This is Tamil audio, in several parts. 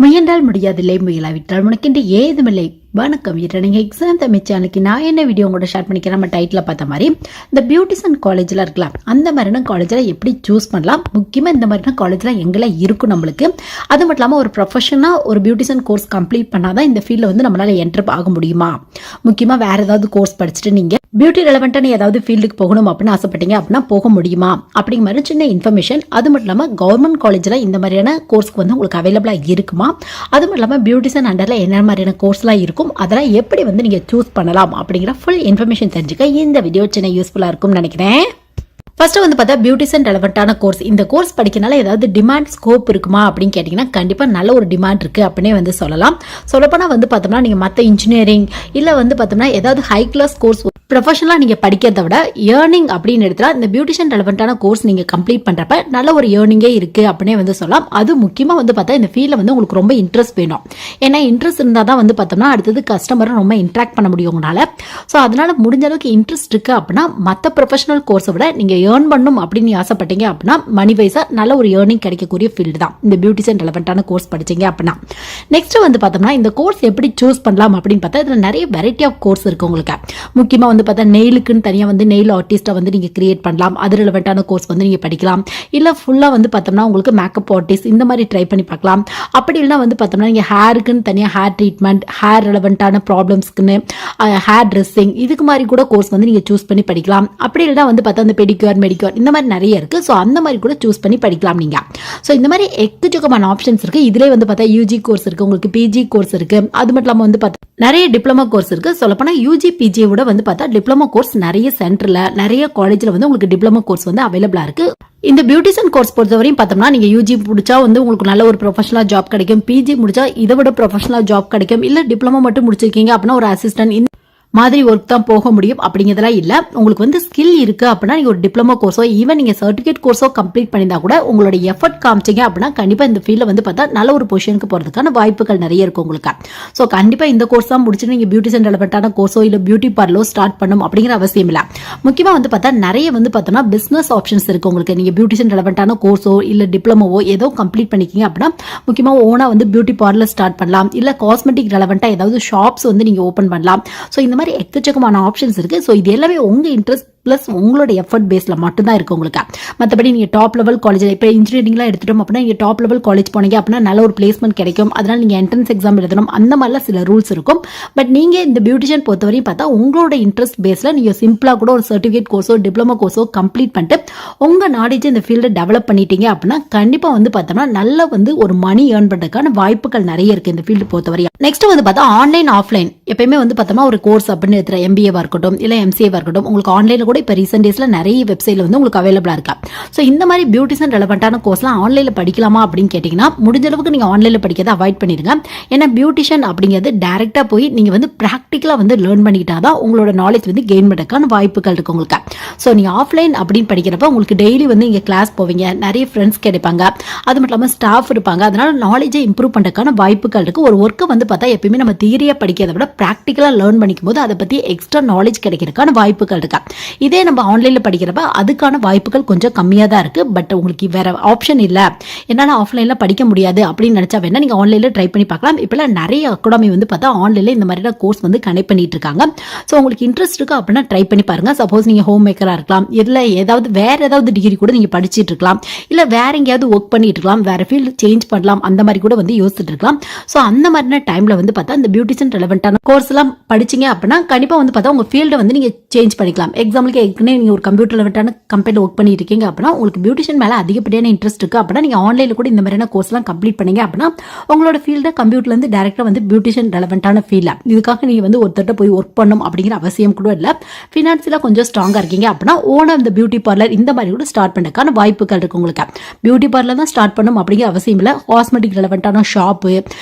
முயன்றால் முடியாதில்லை, முயலாவிட்டால் உனக்கென்று ஏதுமில்லை. வணக்கம். நீங்க எக்ஸாம் தமிழ் சேனலுக்கு நான் என்ன வீடியோ கூட ஷேர் பண்ணிக்கிறேன். நம்ம டைட்டில் பார்த்த மாதிரி இந்த பியூட்டிஷியன் காலேஜில் இருக்கலாம், அந்த மாதிரியான காலேஜில் எப்படி சூஸ் பண்ணலாம், முக்கியமாக இந்த மாதிரியான காலேஜில் எங்கெல்லாம் இருக்கும் நம்மளுக்கு. அது மட்டும் இல்லாமல் ஒரு ப்ரொஃபஷனாக ஒரு பியூட்டிஷியன் கோர்ஸ் கம்ப்ளீட் பண்ணாதான் இந்த ஃபீல்டில் வந்து நம்மளால் என்டர் ஆக முடியுமா, முக்கியமாக வேறு ஏதாவது கோர்ஸ் படிச்சுட்டு நீங்கள் பியூட்டி ரெலவெண்ட்டான ஏதாவது ஃபீல்டுக்கு போகணும் அப்படின்னு ஆசைப்பட்டீங்க அப்படின்னா போக முடியுமா அப்படிங்கிற மாதிரி சின்ன இன்ஃபர்மேஷன். அது மட்டும் இல்லாமல் கவர்மெண்ட் காலேஜில் இந்த மாதிரியான கோர்ஸ்க்கு வந்து உங்களுக்கு அவைலபிளாக இருக்குமா, அது மட்டும் இல்லாமல் பியூட்டிஷியன் அண்டரில் என்ன மாதிரியான கோர்ஸ்லாம் இருக்கும், அதெல்லாம் எப்படி வந்து நீங்க சூஸ் பண்ணலாம் அப்படிங்கிற ஃபுல் இன்ஃபர்மேஷன் தெரிஞ்சுக்க இந்த வீடியோ சின்ன யூஸ்ஃபுல்லா இருக்கும்னு நினைக்கிறேன். ஃபர்ஸ்ட் வந்து பார்த்தா பியூட்டிஷியன் ரெலவெண்ட்டான கோர்ஸ். இந்த கோர்ஸ் படிக்கனால ஏதாவது டிமாண்ட் ஸ்கோப் இருக்குமா அப்படின்னு கேட்டிங்கன்னா கண்டிப்பாக நல்ல ஒரு டிமாண்ட் இருக்குது அப்படின்னே வந்து சொல்லலாம். சொல்லப்போனால் வந்து பார்த்தோம்னா நீங்கள் மற்ற இன்ஜினியரிங் இல்லை வந்து பார்த்தோம்னா ஏதாவது ஹை கிளாஸ் கோர்ஸ் ப்ரொஃபஷனலாக நீங்கள் படிக்கிறத விட ஏர்னிங் அப்படின்னு எடுத்தால் இந்த பியூட்டிஷியன் ரெலவெண்ட்டான கோர்ஸ் நீங்கள் கம்ப்ளீட் பண்ணுறப்ப நல்ல ஒரு ஏர்னிங்கே இருக்குது அப்படின்னே வந்து சொல்லலாம். அது முக்கியமாக வந்து பார்த்தா இந்த ஃபீல்டில் வந்து உங்களுக்கு ரொம்ப இன்ட்ரெஸ்ட் வேணும். ஏன்னா இன்ட்ரெஸ்ட் இருந்தால் தான் வந்து பார்த்தோம்னா அடுத்தது கஸ்டமரை ரொம்ப இன்ட்ராக்ட் பண்ண முடியும் உங்களால். ஸோ அதனால் முடிஞ்ச அளவுக்கு இன்ட்ரெஸ்ட் இருக்குது அப்படின்னா மற்ற ப்ரொஃபஷனல் கோர்ஸை விட நீங்கள் ஏர்ன் பண்ணணும் அப்படின்னு ஆசைப்பட்டீங்க அப்படின்னா மணி வைஸாக நல்ல ஒரு ஏர்னிங் கிடைக்கக்கூடிய ஃபீல்டு தான் இந்த பியூட்டிஷியன் ரெலவெண்ட்டான கோர்ஸ் படிச்சீங்க அப்படின்னா. நெக்ஸ்ட் வந்து பார்த்தோம்னா இந்த கோர்ஸ் எப்படி சூஸ் பண்ணலாம் அப்படின்னு பார்த்தா இதில் நிறைய வெரைட்டி ஆஃப் கோர்ஸ் இருக்குது உங்களுக்கு. முக்கியமாக வந்து பார்த்தா நெயிலுக்குன்னு தனியாக வந்து நெயில் ஆர்டிஸ்ட்டை வந்து நீங்கள் கிரியேட் பண்ணலாம், அது ரிலவெண்ட்டான கோர்ஸ் வந்து நீங்கள் படிக்கலாம். இல்லை ஃபுல்லாக வந்து பார்த்தோம்னா உங்களுக்கு மேக்கப் ஆர்டிஸ்ட் இந்த மாதிரி ட்ரை பண்ணி பார்க்கலாம். அப்படி இல்லைனா வந்து பார்த்தோம்னா நீங்கள் ஹேருக்குன்னு தனியாக ஹேர் ட்ரீட்மெண்ட், ஹேர் ரிலவெண்ட்டான ப்ராப்ளம்ஸ்க்குன்னு ஹேர் ட்ரெஸ்ஸிங் இதுக்கு மாதிரி கூட கோர்ஸ் வந்து நீங்கள் சூஸ் பண்ணி படிக்கலாம். அப்படி இல்லைனா வந்து பார்த்தா அந்த பெடிக்யூர், மெடிக்யூர் இந்த மாதிரி நிறைய இருக்குது. ஸோ அந்த மாதிரி கூட சூஸ் பண்ணி படிக்கலாம் நீங்கள். ஸோ இந்த மாதிரி எக்கச்சக்கமான ஆப்ஷன்ஸ் இருக்குது. இதிலே வந்து பார்த்தா யூஜி கோர்ஸ் இருக்குது, உங்களுக்கு பிஜி கோர்ஸ் இருக்குது, அது மட்டும் இல்லாமல் வந்து பார்த்தா நிறைய டிப்ளமோ கோர்ஸ் இருக்குது. சொல்லப்போனால் யூஜி பிஜியை விட வந்து பார்த்தா டிப்ளமோ கோர்ஸ் நிறைய சென்டரில் நிறைய காலேஜில் வந்து உங்களுக்கு டிப்ளமோ கோர்ஸ் வந்து அவைலபிளாக இருக்குது. இந்த பியூட்டிஷியன் கோர்ஸ் பொறுத்தவரையும் பார்த்தோம்னா நீங்கள் யூஜி முடிச்சா வந்து உங்களுக்கு நல்ல ஒரு ப்ரொஃபஷனல் ஜாப் கிடைக்கும், பிஜி முடிச்சா இதை விட ப்ரொஃபஷனல் ஜாப் கிடைக்கும், இல்லை டிப்ளமோ மட்டும் முடிச்சிருக்கீங்க அப்படின்னா ஒரு அசிஸ்டன்ட் மாதிரி ஒர்க் தான் போக முடியும் அப்படிங்கிறதெல்லாம் இல்லை. உங்களுக்கு வந்து ஸ்கில் இருக்குது அப்படின்னா நீங்கள் ஒரு டிப்ளமோ கோர்ஸோ ஈவன் நீங்கள் சர்டிஃபிகேட் கோர்ஸோ கம்ப்ளீட் பண்ணியிருந்தா கூட உங்களோட எஃபர்ட் காமிச்சிங்க அப்படின்னா கண்டிப்பாக இந்த ஃபீல்டில் வந்து பார்த்தா நல்ல ஒரு பொசிஷனுக்கு போகிறதுக்கான வாய்ப்புகள் நிறைய இருக்கும் உங்களுக்கு. ஸோ கண்டிப்பாக இந்த கோர்ஸ் தான் முடிச்சுட்டு நீங்கள் பியூட்டிஷியன் ரெலவெண்ட்டான கோர்ஸோ இல்லை பியூட்டி பார்லோ ஸ்டார்ட் பண்ணும் அப்படிங்கிற அவசியம் இல்லை. முக்கியமாக வந்து பார்த்தா நிறைய வந்து பார்த்தோன்னா பிஸ்னஸ் ஆப்ஷன்ஸ் இருக்குது உங்களுக்கு. நீங்கள் பியூட்டிஷியன் ரெலவெண்ட்டான கோர்ஸோ இல்லை டிப்ளமோவோ ஏதோ கம்ப்ளீட் பண்ணிக்கிங்க அப்படின்னா முக்கியமாக ஓனாக வந்து பியூட்டி பார்லர் ஸ்டார்ட் பண்ணலாம், இல்லை காஸ்மெட்டிக் ரெலவெண்ட்டாக ஏதாவது ஷாப்ஸ் வந்து நீங்கள் ஓப்பன் பண்ணலாம். ஸோ இந்த மாதிரி எக்கச்சக்கமான ஆப்ஷன்ஸ் இருக்கு. ஸோ இது எல்லாமே உங்க இன்ட்ரெஸ்ட் பிளஸ் உங்களோட எஃபர்ட் பேஸில் மட்டும்தான் இருக்கு உங்களுக்கு. மற்றபடி நீங்கள் டாப் லெவல் காலேஜ் இப்போ இன்ஜினியரிங்லாம் எடுத்துட்டோம் அப்படின்னா நீங்கள் டாப் லெவல் காலேஜ் போனீங்க அப்படின்னா நல்ல ஒரு பிளேஸ்மெண்ட் கிடைக்கும். அதனால் நீங்கள் என்ட்ரன்ஸ் எக்ஸாம் எழுதணும், அந்த மாதிரிலாம் சில ரூல்ஸ் இருக்கும். பட் நீங்கள் இந்த பியூட்டிஷியன் பொறுத்தவரையும் பார்த்தா உங்களோட இன்ட்ரெஸ்ட் பேஸில் நீங்கள் சிம்பிளாக கூட ஒரு சர்டிஃபிகேட் கோர்ஸோ டிப்ளமோ கோர்ஸோ கம்ப்ளீட் பண்ணிட்டு உங்கள் நாலேஜ் இந்த ஃபீல்டை டெவலப் பண்ணிட்டீங்க அப்படின்னா கண்டிப்பாக வந்து பார்த்தோம்னா நல்ல வந்து ஒரு மணி ஏர்ன் பண்ணுறதுக்கான வாய்ப்புகள் நிறைய இருக்குது இந்த ஃபீல்டு பொறுத்தவரையும். நெக்ஸ்ட் வந்து பார்த்தா ஆன்லைன் ஆஃப்லைன் எப்பயுமே வந்து பார்த்தோம்னா ஒரு கோர்ஸ் அப்படின்னு எடுத்துகிற எம்பிஏவா இருக்கட்டும் இல்லை எம்சிஏவா இருக்கட்டும் உங்களுக்கு ஆன்லைனில் கூட இப்போ ரீசெண்ட் டேஸில் நிறைய வெப்சைட்ல வந்து உங்களுக்கு அவைலபிளாக இருக்கா. ஸோ இந்த மாதிரி பியூட்டிஷியன் ரெலவெண்ட்டான கோர்ஸ்லாம் ஆன்லைனில் படிக்கலாமா அப்படின்னு கேட்டிங்கன்னா முடிஞ்ச அளவுக்கு நீங்கள் ஆன்லைனில் படிக்கிறத அவாய்ட் பண்ணிடுங்க. ஏன்னா பியூட்டிஷியன் அப்படிங்கிறது டேரெக்டாக போய் நீங்கள் வந்து ப்ராக்டிக்கலாக வந்து லேர்ன் பண்ணிக்கிட்டா தான் உங்களோட நாலேஜ் வந்து கெயின் பண்ணுறதுக்கான வாய்ப்புகள் இருக்குது உங்களுக்கு. ஸோ நீங்கள் ஆஃப்லைன் அப்படின்னு படிக்கிறப்ப உங்களுக்கு டெய்லி வந்து இங்கே கிளாஸ் போவீங்க, நிறைய ஃப்ரெண்ட்ஸ் கிடைப்பாங்க, அது மட்டும் இல்லாமல் ஸ்டாஃப் இருப்பாங்க, அதனால நாலேஜை இம்ப்ரூவ் பண்ணுறதுக்கான வாய்ப்புகள் இருக்குது. ஒரு ஒர்க்கை வந்து பார்த்தா எப்பயுமே நம்ம தியரியாக படிக்கிறத விட ப்ராக்டிக்கலாக லேர்ன் பண்ணிக்கும் போது அதை பற்றி எக்ஸ்ட்ரா நாலேஜ் கிடைக்கிறதுக்கான வாய்ப்புகள் இருக்கா. இதே நம்ம ஆன்லைனில் படிக்கிறப்ப அதுக்கான வாய்ப்புகள் கொஞ்சம் கம்மியாக தான் இருக்குது. பட் உங்களுக்கு வேற ஆப்ஷன் இல்லை, என்னால் ஆஃப்லைனில் படிக்க முடியாது அப்படின்னு நினச்சா வேணா நீங்கள் ஆன்லைனில் ட்ரை பண்ணி பார்க்கலாம். இப்போலாம் நிறைய அகாடமி வந்து பார்த்தா ஆன்லைனில் இந்த மாதிரி கோர்ஸ் வந்து கனெக்ட் பண்ணிட்டு இருக்காங்க. ஸோ உங்களுக்கு இன்ட்ரெஸ்ட் இருக்குது அப்படின்னா ட்ரை பண்ணி பாருங்க. சப்போஸ் நீங்கள் ஹோம் மேக்கராக இருக்கலாம், இல்லை ஏதாவது வேற ஏதாவது டிகிரி கூட நீங்கள் படிச்சுட்டு இருக்கலாம், இல்லை வேற எங்கேயாவது ஒர்க் பண்ணிட்டு இருக்கலாம், வேற ஃபீல்டு சேஞ்ச் பண்ணலாம், அந்த மாதிரி கூட வந்து யோசிச்சுட்டு இருக்கலாம். ஸோ அந்த மாதிரியான டைமில் வந்து பார்த்தா இந்த பியூட்டிஷியன் ரெலவெண்ட்டான கோர்ஸ் எல்லாம் படிச்சிங்க அப்படின்னா கண்டிப்பாக வந்து பார்த்தா உங்கள் ஃபீல்டை வந்து நீங்கள் சேஞ்ச் பண்ணிக்கலாம். எக்ஸாம்பிளுக்கு ஏற்கனவே நீங்கள் ஒரு கம்ப்யூட்டர் ரெலவெண்ட்டான கம்பெனியில் ஒர்க் பண்ணிட்டு இருக்கீங்க அப்படின்னா உங்களுக்கு பியூட்டிஷியன் மேலே அதிகப்படியான இன்ட்ரெஸ்ட் இருக்குது அப்படின்னா நீங்கள் ஆன்லைனில் கூட இந்த மாதிரியான கோர்ஸ்லாம் கம்ப்ளீட் பண்ணீங்க அப்படின்னா உங்களோட ஃபீல்டை கம்ப்யூட்டர்லேருந்து டேரெக்டாக வந்து பியூட்டிஷியன் ரெலவெண்ட்டான ஃபீல்டில் இதுக்காக நீங்கள் வந்து ஒருத்தர்கிட்ட போய் ஒர்க் பண்ணணும் அப்படிங்கிற அவசியம் கூட இல்லை. ஃபினான்ஸில் கொஞ்சம் ஸ்ட்ராங்காக இருக்கீங்க அப்படின்னா ஓனாக இந்த பியூட்டி பார்லர் இந்த மாதிரி கூட ஸ்டார்ட் பண்ணுறதுக்கான வாய்ப்புகள் இருக்குது உங்களுக்கு. பியூட்டி பார்லர் தான் ஸ்டார்ட் பண்ணணும் அப்படிங்கிற அவசியம் இல்லை. காஸ்மெட்டிக் ரெலவெண்ட்டான ஷாப்பு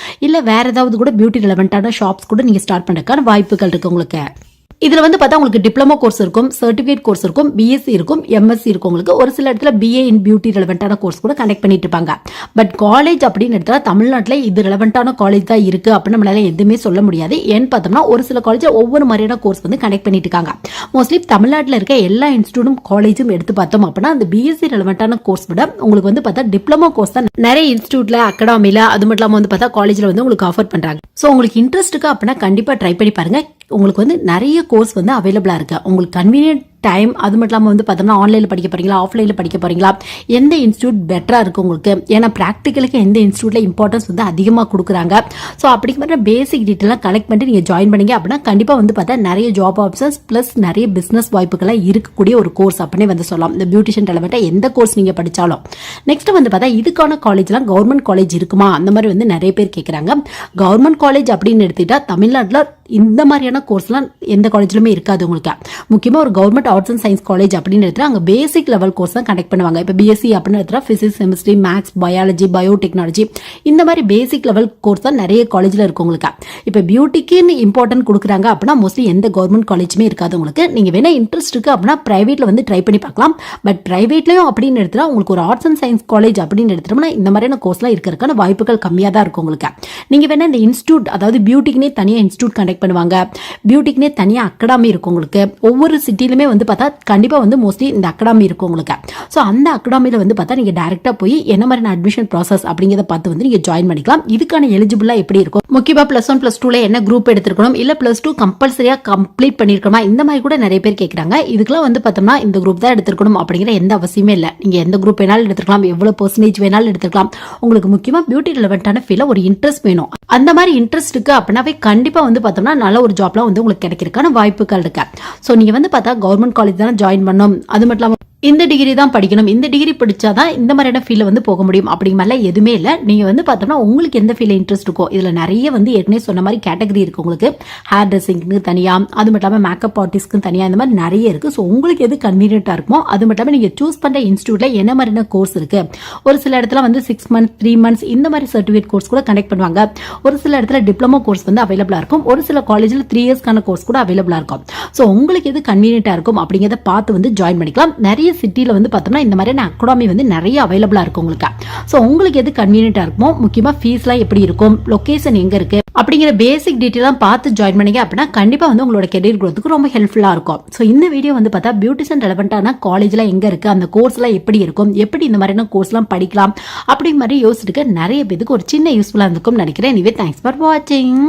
இல்லை வேற ஏதாவது கூட பியூட்டி ரெலவெண்ட்டான ஷாப்ஸ் கூட நீங்கள் ஸ்டார்ட் பண்ணுறதுக்கான வாய்ப்புகள் இருக்குது உங்களுக்கு. இதுல வந்து பார்த்தா உங்களுக்கு டிப்ளமோ கோர்ஸ் இருக்கும், சர்டிபிகேட் கோர்ஸ் இருக்கும், பிஎஸ்சி இருக்கும், எம்எஸ்சி இருக்கும். உங்களுக்கு ஒரு சில இடத்துல பிஏ இன் பியூட்டி ரெலவெண்டான கோர்ஸ் கூட கனெக்ட் பண்ணிட்டு இருப்பாங்க. பட் காலேஜ் அப்படின்னு எடுத்தா தமிழ்நாட்டில் இது ரெலவெண்டான காலேஜ் தான் இருக்கு அப்படின்னு நம்மளால எதுவுமே சொல்ல முடியாது. ஏன்னு பார்த்தோம்னா ஒரு சில காலேஜ் ஒவ்வொரு மாதிரியான கோர்ஸ் வந்து கனெக்ட் பண்ணிட்டு இருக்காங்க. மோஸ்ட்லி தமிழ்நாட்டில் இருக்க எல்லா இன்ஸ்டியூட்டும் காலேஜும் எடுத்து பார்த்தோம் அப்படின்னா அந்த பிஎஸ்சி ரெலவெண்டான கோர்ஸ் விட உங்களுக்கு வந்து பார்த்தா டிப்ளமோ கோர்ஸ் தான் நிறைய இன்ஸ்டியூட்ல அகாடமில அது மட்டும் இல்லாமல் வந்து பார்த்தா காலேஜ்ல வந்து உங்களுக்கு ஆஃபர் பண்றாங்க. ஸோ உங்களுக்கு இன்ட்ரெஸ்ட் இருக்கு அப்படின்னா கண்டிப்பா ட்ரை பண்ணி பாருங்க. உங்களுக்கு வந்து நிறைய கோர்ஸ் வந்து அவைலபிளா இருக்கு. உங்களுக்கு கன்வீனியன்ட் டைம் அது மட்டும் இல்லாமல் வந்து பார்த்தோம்னா ஆன்லைனில் படிக்க போறீங்களா, ஆஃப்லைனில் படிக்க போறீங்களா, எந்த இன்ஸ்டியூட் பெட்டரா இருக்கு உங்களுக்கு, ஏன்னா ப்ராக்டிக்கலுக்கு எந்த இன்ஸ்டியூட்ல இம்பார்ட்டன்ஸ் வந்து அதிகமாக கொடுக்குறாங்க. ஸோ அப்படிங்கிற பேசிக் டீட்டெயிலாம் கலெக்ட் பண்ணி நீங்கள் ஜாயின் பண்ணீங்க அப்படின்னா கண்டிப்பாக வந்து பார்த்தா நிறைய ஜாப் ஆப்ஷன்ஸ் பிளஸ் நிறைய பிசினஸ் வாய்ப்புகள்லாம் இருக்கக்கூடிய ஒரு கோர்ஸ் அப்படின்னு வந்து சொல்லலாம். இந்த பியூட்டிஷியன் ரெலவெண்ட்டாக எந்த கோர்ஸ் நீங்கள் படித்தாலும். நெக்ஸ்ட் வந்து பார்த்தா இதுக்கான காலேஜ்லாம் கவர்மெண்ட் காலேஜ் இருக்குமா அந்த மாதிரி வந்து நிறைய பேர் கேட்குறாங்க. கவர்மெண்ட் காலேஜ் அப்படின்னு எடுத்துக்கிட்டா தமிழ்நாட்டில் இந்த மாதிரியான கோர்ஸ்லாம் எந்த காலேஜ்லுமே இருக்காது உங்களுக்கு. முக்கியமாக ஒரு government arts and science college அப்படின்னு எடுத்துகிட்டு அங்கே பேசிக் லெவல் கோர்ஸ் தான் கனெக்ட் பண்ணுவாங்க. இப்போ பிஎஸ்சி அப்படின்னு எடுத்துகிட்டா physics, chemistry, maths, biology, biotechnology இந்த மாதிரி பேசிக் லெவல் கோர்ஸ் தான் நிறைய காலேஜில் இருக்கும் உங்களுக்கு. இப்போ பியூட்டிக்குன்னு இம்பார்ட்டன்ட் கொடுக்குறாங்க அப்படின்னா மோஸ்ட்லி எந்த கவர்மெண்ட் காலேஜுமே இருக்காது உங்களுக்கு. நீங்கள் வேணா இன்ட்ரெஸ்ட் இருக்கு அப்படின்னா பிரைவேட்டில் வந்து ட்ரை பண்ணி பார்க்கலாம். பட் பிரைவேட்லையும் அப்படின்னு எடுத்துகிட்டா உங்களுக்கு ஒரு ஆர்ட்ஸ் அண்ட் சயின்ஸ் காலேஜ் அப்படின்னு எடுத்துட்டோம்னா இந்த மாதிரியான கோர்ஸ்லாம் இருக்கிறதுக்கான வாய்ப்புகள் கம்மியாக தான் இருக்கும் உங்களுக்கு. நீங்கள் வேணா இந்த இன்ஸ்டியூட் அதாவது பியூட்டிக்குனே தனியாக இன்ஸ்டியூட் கனெக்ட் பண்ணுவாங்க, பியூட்டிக்குனே தனியாக அகாடமி இருக்கும் உங்களுக்கு. ஒவ்வொரு சிட்டிலுமே வந்து பார்த்தா கண்டிப்பாக வந்து மோஸ்ட்லி இந்த அகாடமி இருக்கும் உங்களுக்கு. ஸோ அந்த அகாடமியில் வந்து பார்த்தா நீங்கள் டேரெக்டாக போய் என்ன மாதிரியான அட்மிஷன் ப்ராசஸ் அப்படிங்கிறத பார்த்து வந்து நீங்கள் ஜாயின் பண்ணிக்கலாம். இதுக்கான எலிஜிபிளாக எப்படி இருக்கும், முக்கியமாக +1 +2 என்ன குரூப் எடுத்துருக்கணும், இல்லை +2 கம்பல்சரியாக கம்ப்ளீட் பண்ணியிருக்கணுமா, இந்த மாதிரி கூட நிறைய பேர் கேட்குறாங்க. இதுக்கெல்லாம் வந்து பார்த்தோம்னா இந்த குரூப் தான் எடுத்துருக்கணும் அப்படிங்கிற எந்த அவசியமே இல்லை. நீங்கள் எந்த குரூப் வேணாலும் எடுத்துக்கலாம், எவ்வளோ % வேணாலும் எடுத்துக்கலாம். உங்களுக்கு முக்கியமாக பியூட்டி ரிலவெண்டான ஃபீல்டில் ஒரு இன்ட்ரெஸ்ட் வேணும். அந்த மாதிரி இன்ட்ரெஸ்ட் இருக்கு அப்படின்னாவே கண்டிப்பாக வந்து பார்த்தோம்னா நல்ல ஒரு ஜாப்லாம் வந்து உங்களுக்கு கிடைக்கிறதுக்கான வாய்ப்புகள் இருக்கு. ஸோ நீங்கள் வந்து பார்த்தா கவர்மெண்ட் காலேஜ் தானே ஜாயின் பண்ணணும், அது மட்டும் இல்லாமல் இந்த டிகிரி தான் படிக்கணும், இந்த டிகிரி படிச்சாதான் இந்த மாதிரியான ஃபீல்டில் வந்து போக முடியும் அப்படிங்கிற மாதிரிலாம் எதுவுமே இல்லை. நீங்கள் வந்து பார்த்தோம்னா உங்களுக்கு எந்த ஃபீல்டில் இன்ட்ரெஸ்ட் இருக்கோ இதில் நிறைய வந்து ஏற்கனவே சொன்ன மாதிரி கேட்டகரி இருக்குது உங்களுக்கு. ஹேர் ட்ரெஸ்ஸிங்க்கு தனியாக, அது மட்டும் இல்லாமல் மேக்கப் ஆர்டிஸ்ட்க்கு தனியாக, இந்த மாதிரி நிறைய இருக்குது. ஸோ உங்களுக்கு எது கன்வீனியன்ட்டாக இருக்குமோ அது மட்டும் இல்லாமல் நீங்கள் சூஸ் பண்ணுற இன்ஸ்டியூட்டில் என்ன மாதிரியான கோர்ஸ் இருக்குது. ஒரு சில இடத்துல வந்து 6 months 3 months இந்த மாதிரி சர்டிஃபிகேட் கோர்ஸ் கூட கனெக்ட் பண்ணுவாங்க. ஒரு சில இடத்துல டிப்ளமோ கோர்ஸ் வந்து அவைலபிளாக இருக்கும். ஒரு சில காலேஜில் 3 yearsக்கான கோர்ஸ் கூட அவைலபிளாக இருக்கும். ஸோ உங்களுக்கு எது கன்வீனியன்ட்டாக இருக்கும் அப்படிங்கிறத பார்த்து வந்து ஜாயின் பண்ணிக்கலாம். நிறைய சிட்டியில் வந்து பார்த்தோம்னா இந்த மாதிரியான அகாடமி வந்து நிறைய அவைலபிளா இருக்கு உங்களுக்கு. ஸோ உங்களுக்கு எது கன்வீனியன்ட்டா இருக்குமோ, முக்கியமாக ஃபீஸ்லாம் எப்படி இருக்கும், லொகேஷன் எங்க இருக்கு அப்படிங்கிற பேசிக் டீட்டெயிலாம் பார்த்து ஜாயின் பண்ணீங்க அப்படின்னா கண்டிப்பாக வந்து உங்களோட கெரியர் growthக்கு ரொம்ப ஹெல்ப்ஃபுல்லாக இருக்கும். ஸோ இந்த வீடியோ வந்து பார்த்தா பியூட்டிஷியன் ரெலவெண்டான காலேஜ்லாம் எங்கே இருக்குது, அந்த கோர்ஸ்லாம் எப்படி இருக்கும், எப்படி இந்த மாதிரியான கோர்ஸ்லாம் படிக்கலாம் அப்படிங்கிற மாதிரி யோசிச்சுட்டு நிறைய பேருக்கு ஒரு சின்ன யூஸ்ஃபுல்லாக இருந்திருக்கும்னு நினைக்கிறேன். எனவே தேங்க்ஸ் ஃபார் வாட்சிங்.